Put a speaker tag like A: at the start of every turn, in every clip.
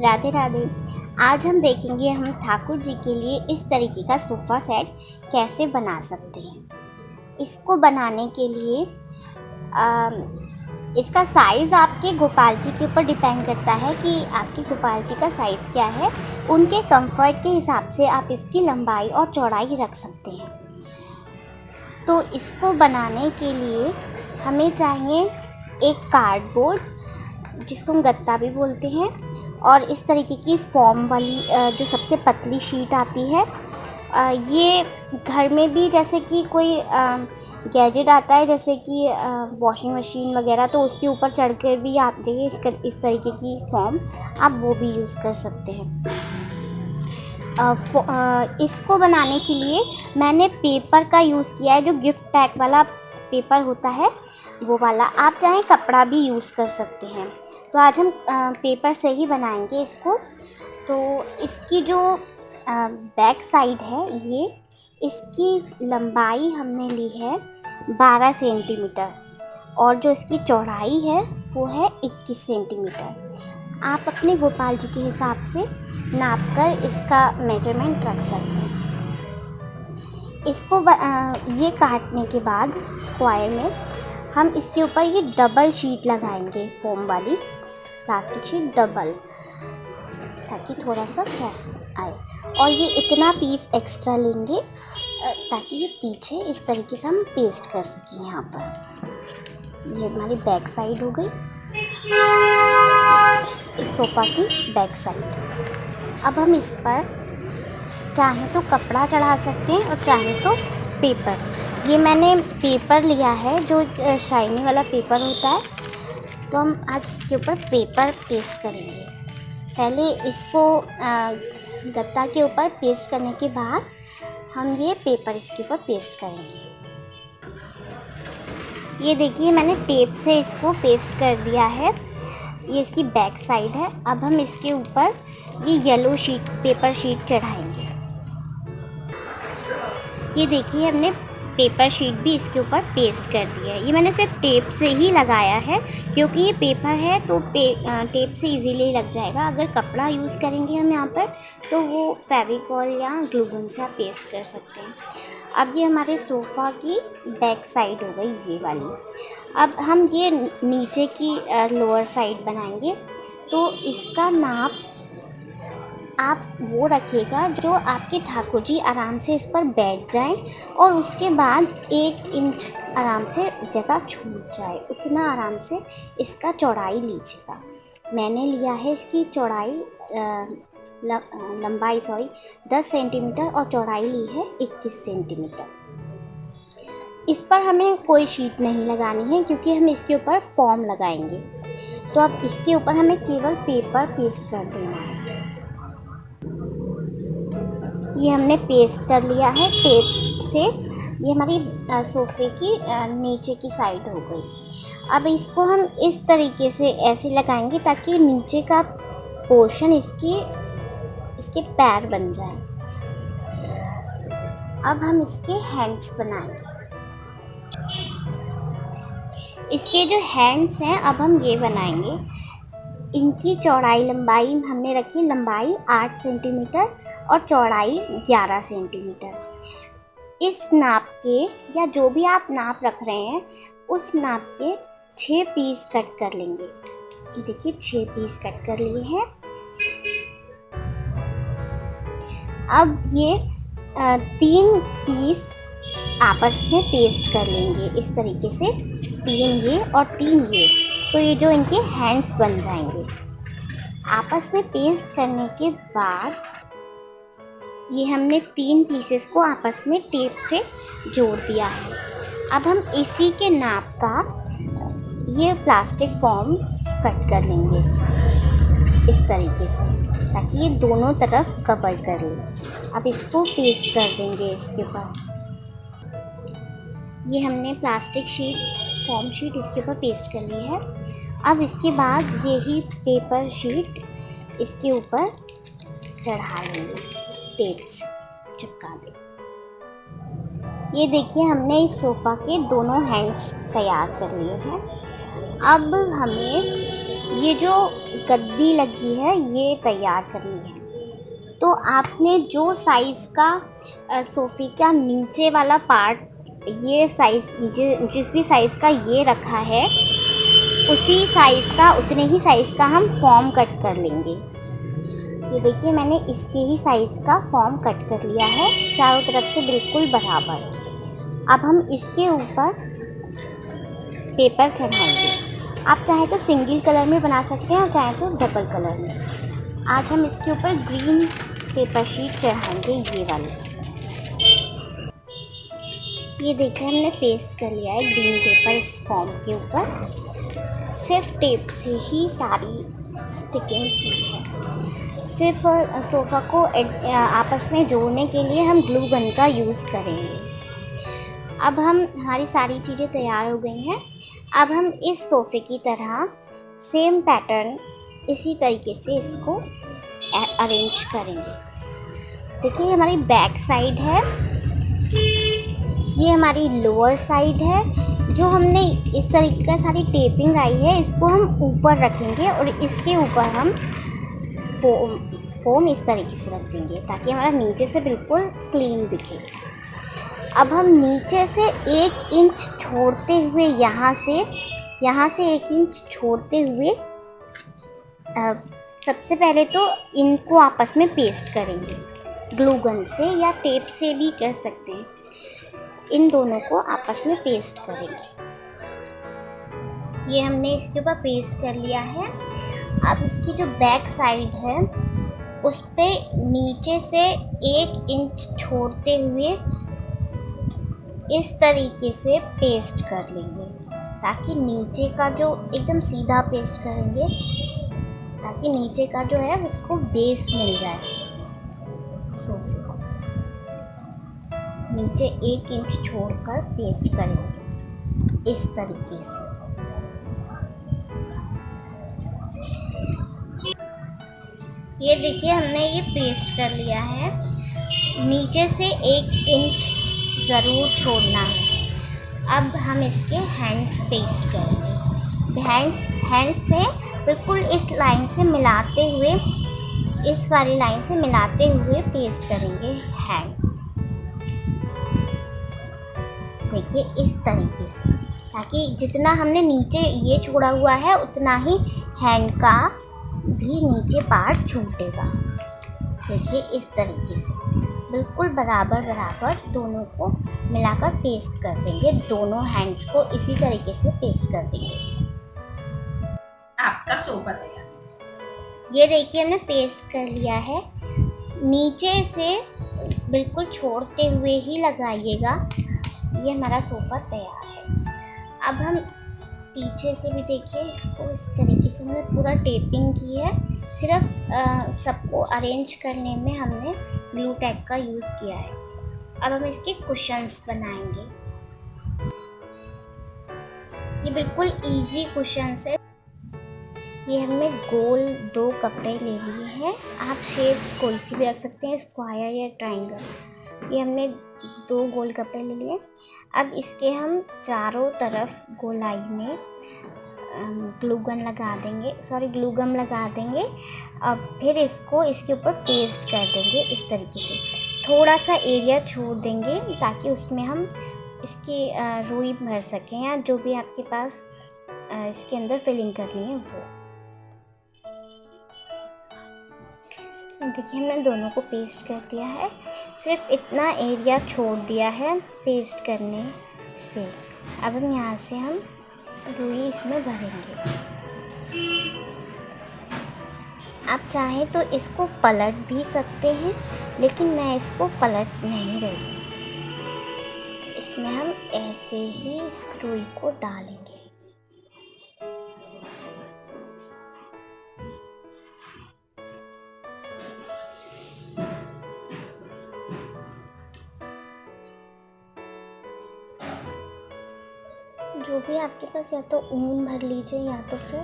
A: राधे राधे। आज हम देखेंगे हम ठाकुर जी के लिए इस तरीके का सोफ़ा सेट कैसे बना सकते हैं। इसको बनाने के लिए इसका साइज़ आपके गोपाल जी के ऊपर डिपेंड करता है कि आपके गोपाल जी का साइज़ क्या है। उनके कंफर्ट के हिसाब से आप इसकी लंबाई और चौड़ाई रख सकते हैं। तो इसको बनाने के लिए हमें चाहिए एक कार्डबोर्ड, जिसको हम गत्ता भी बोलते हैं, और इस तरीके की फॉर्म वाली जो सबसे पतली शीट आती है। ये घर में भी जैसे कि कोई गैजेट आता है, जैसे कि वॉशिंग मशीन वगैरह, तो उसके ऊपर चढ़कर भी आते हैं इस तरीके की फॉर्म, आप वो भी यूज़ कर सकते हैं। इसको बनाने के लिए मैंने पेपर का यूज़ किया है, जो गिफ्ट पैक वाला पेपर होता है वो वाला। आप चाहें कपड़ा भी यूज़ कर सकते हैं। तो आज हम पेपर से ही बनाएंगे इसको। तो इसकी जो बैक साइड है, ये इसकी लंबाई हमने ली है 12 सेंटीमीटर, और जो इसकी चौड़ाई है वो है 21 सेंटीमीटर। आप अपने गोपाल जी के हिसाब से नापकर इसका मेजरमेंट रख सकते हैं। इसको ये काटने के बाद स्क्वायर में हम इसके ऊपर ये डबल शीट लगाएंगे, फोम वाली प्लास्टिक शीट डबल, ताकि थोड़ा सा सॉफ्ट आए। और ये इतना पीस एक्स्ट्रा लेंगे ताकि ये पीछे इस तरीके से हम पेस्ट कर सकें। यहाँ पर ये हमारी बैक साइड हो गई, इस सोफ़ा की बैक साइड। अब हम इस पर चाहें तो कपड़ा चढ़ा सकते हैं और चाहें तो पेपर। ये मैंने पेपर लिया है जो एक शाइनी वाला पेपर होता है, तो हम आज इसके ऊपर पेपर पेस्ट करेंगे। पहले इसको गत्ता के ऊपर पेस्ट करने के बाद हम ये पेपर इसके ऊपर पेस्ट करेंगे। ये देखिए, मैंने टेप से इसको पेस्ट कर दिया है। ये इसकी बैक साइड है। अब हम इसके ऊपर ये येलो शीट, पेपर शीट चढ़ाएंगे। ये देखिए, हमने पेपर शीट भी इसके ऊपर पेस्ट कर दिया है। ये मैंने सिर्फ टेप से ही लगाया है, क्योंकि ये पेपर है तो टेप से इजीली लग जाएगा। अगर कपड़ा यूज़ करेंगे हम यहाँ पर, तो वो फेविकॉल या ग्लू गन से आप पेस्ट कर सकते हैं। अब ये हमारे सोफ़ा की बैक साइड हो गई, ये वाली। अब हम ये नीचे की लोअर साइड बनाएंगे। तो इसका नाप आप वो रखिएगा जो आपके ठाकुर जी आराम से इस पर बैठ जाएं, और उसके बाद 1 इंच आराम से जगह छूट जाए, उतना आराम से इसका चौड़ाई लीजिएगा। मैंने लिया है इसकी चौड़ाई लंबाई 10 सेंटीमीटर और चौड़ाई ली है 21 सेंटीमीटर। इस पर हमें कोई शीट नहीं लगानी है, क्योंकि हम इसके ऊपर फॉर्म लगाएंगे। तो अब इसके ऊपर हमें केवल पेपर पेस्ट कर देना है। ये हमने पेस्ट कर लिया है टेप से। ये हमारी सोफ़े की नीचे की साइड हो गई। अब इसको हम इस तरीके से ऐसे लगाएंगे ताकि नीचे का पोर्शन इसके पैर बन जाए। अब हम इसके हैंड्स बनाएंगे। इसके जो हैंड्स हैं, अब हम ये बनाएंगे। इनकी चौड़ाई लंबाई हमने रखी, लंबाई 8 सेंटीमीटर और चौड़ाई 11 सेंटीमीटर। इस नाप के, या जो भी आप नाप रख रहे हैं, उस नाप के 6 पीस कट कर लेंगे। ये देखिए, 6 पीस कट कर लिए हैं। अब ये 3 पीस आपस में पेस्ट कर लेंगे इस तरीके से, 3 ये और 3 ये। तो ये जो इनके हैंड्स बन जाएंगे। आपस में पेस्ट करने के बाद ये हमने 3 पीसेस को आपस में टेप से जोड़ दिया है। अब हम इसी के नाप का ये प्लास्टिक फॉर्म कट कर लेंगे इस तरीके से, ताकि ये दोनों तरफ कवर कर ले। अब इसको पेस्ट कर देंगे इसके ऊपर। ये हमने प्लास्टिक शीट, फॉर्म शीट इसके ऊपर पेस्ट कर ली है। अब इसके बाद यही पेपर शीट इसके ऊपर चढ़ा लेंगे, टेप से चिपका दें। ये देखिए, हमने इस सोफ़ा के दोनों हैंड्स तैयार कर लिए हैं। अब हमें ये जो गद्दी लगी है ये तैयार करनी है। तो आपने जो साइज़ का सोफ़े का नीचे वाला पार्ट, ये साइज़ जिस भी साइज़ का ये रखा है उसी साइज़ का, उतने ही साइज़ का हम फॉर्म कट कर लेंगे। ये देखिए मैंने इसके ही साइज़ का फॉर्म कट कर लिया है, चारों तरफ से बिल्कुल बराबर। अब हम इसके ऊपर पेपर चढ़ाएंगे। आप चाहे तो सिंगल कलर में बना सकते हैं और चाहे तो डबल कलर में। आज हम इसके ऊपर ग्रीन पेपर शीट चढ़ाएंगे, ये वाली। ये देखिए हमने पेस्ट कर लिया है ग्रीन पेपर इस फॉर्म के ऊपर। सिर्फ टेप से ही सारी स्टिकिंग की है। सिर्फ सोफ़ा को आपस में जोड़ने के लिए हम ग्लू गन का यूज़ करेंगे। अब हमारी सारी चीज़ें तैयार हो गई हैं। अब हम इस सोफ़े की तरह सेम पैटर्न इसी तरीके से इसको अरेंज करेंगे। देखिए हमारी बैक साइड है, ये हमारी लोअर साइड है। जो हमने इस तरीके का सारी टेपिंग आई है इसको हम ऊपर रखेंगे और इसके ऊपर हम फोम इस तरीके से रख देंगे ताकि हमारा नीचे से बिल्कुल क्लीन दिखे। अब हम नीचे से 1 इंच छोड़ते हुए यहाँ से 1 इंच छोड़ते हुए सबसे पहले तो इनको आपस में पेस्ट करेंगे ग्लू गन से, या टेप से भी कर सकते हैं। इन दोनों को आपस में पेस्ट करेंगे। ये हमने इसके ऊपर पेस्ट कर लिया है। अब इसकी जो बैक साइड है उस पे नीचे से 1 इंच छोड़ते हुए इस तरीके से पेस्ट कर लेंगे ताकि नीचे का जो एकदम सीधा पेस्ट करेंगे ताकि नीचे का जो है उसको बेस मिल जाए। सोफे को नीचे 1 इंच छोड़कर पेस्ट करेंगे इस तरीके से। ये देखिए हमने ये पेस्ट कर लिया है। नीचे से 1 इंच ज़रूर छोड़ना है। अब हम इसके हैंड्स पेस्ट करेंगे। हैंड्स पे बिल्कुल इस लाइन से मिलाते हुए, इस वाली लाइन से मिलाते हुए पेस्ट करेंगे हैंड। देखिए इस तरीके से, ताकि जितना हमने नीचे ये छोड़ा हुआ है उतना ही हैंड का भी नीचे पार्ट छूटेगा। देखिए इस तरीके से बिल्कुल बराबर दोनों को मिलाकर पेस्ट कर देंगे। दोनों हैंड्स को इसी तरीके से पेस्ट कर देंगे।
B: आपका सोफा तैयार।
A: ये देखिए हमने पेस्ट कर लिया है। नीचे से बिल्कुल छोड़ते हुए ही लगाइएगा। ये हमारा सोफ़ा तैयार है। अब हम पीछे से भी देखिए इसको इस तरीके से हमने पूरा टेपिंग की है। सिर्फ सबको अरेंज करने में हमने ग्लू टैग का यूज़ किया है। अब हम इसके कुशन्स बनाएंगे। ये बिल्कुल इजी कुशन्स है। ये हमने गोल 2 कपड़े ले लिए हैं। आप शेप कोई सी भी रख सकते हैं, स्क्वायर या ट्रायंगल। ये हमने 2 गोल कपड़े ले लिए। अब इसके हम चारों तरफ गोलाई में ग्लू गम लगा देंगे। अब फिर इसको इसके ऊपर पेस्ट कर देंगे इस तरीके से। थोड़ा सा एरिया छोड़ देंगे ताकि उसमें हम इसकी रुई भर सकें या जो भी आपके पास इसके अंदर फिलिंग करनी है वो। देखिए हमने दोनों को पेस्ट कर दिया है। सिर्फ इतना एरिया छोड़ दिया है पेस्ट करने से। अब हम यहाँ से हम रुई इसमें भरेंगे। आप चाहें तो इसको पलट भी सकते हैं, लेकिन मैं इसको पलट नहीं रही। इसमें हम ऐसे ही इस रुई को डालेंगे। जो भी आपके पास, या तो ऊन भर लीजिए या तो फिर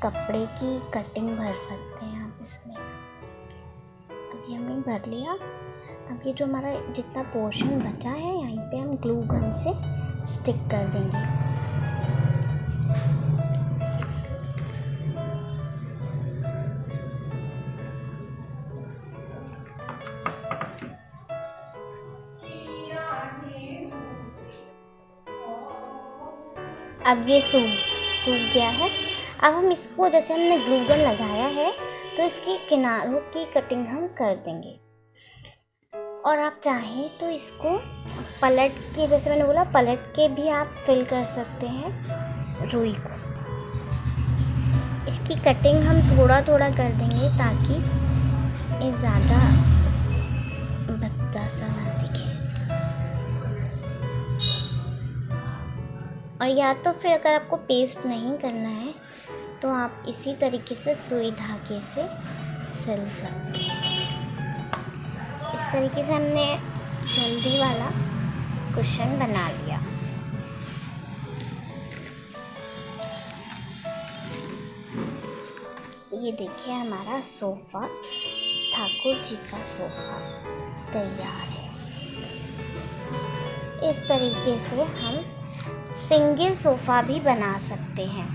A: कपड़े की कटिंग भर सकते हैं आप इसमें। अभी हमने भर लिया। अब ये जो हमारा जितना पोर्शन बचा है यहीं पे हम ग्लू गन से स्टिक कर देंगे। अब ये सूख गया है। अब हम इसको, जैसे हमने ग्लू गन लगाया है, तो इसकी किनारों की कटिंग हम कर देंगे। और आप चाहें तो इसको पलट के, जैसे मैंने बोला, पलट के भी आप फिल कर सकते हैं रुई को। इसकी कटिंग हम थोड़ा थोड़ा कर देंगे ताकि ये ज़्यादा भद्दा सा ना दिखे। और या तो फिर अगर आपको पेस्ट नहीं करना है तो आप इसी तरीके से सुई धागे से सिल सकते हैं। इस तरीके से हमने जल्दी वाला कुशन बना लिया। ये देखिए, हमारा सोफ़ा, ठाकुर जी का सोफ़ा तैयार है। इस तरीके से हम सिंगल सोफ़ा भी बना सकते हैं।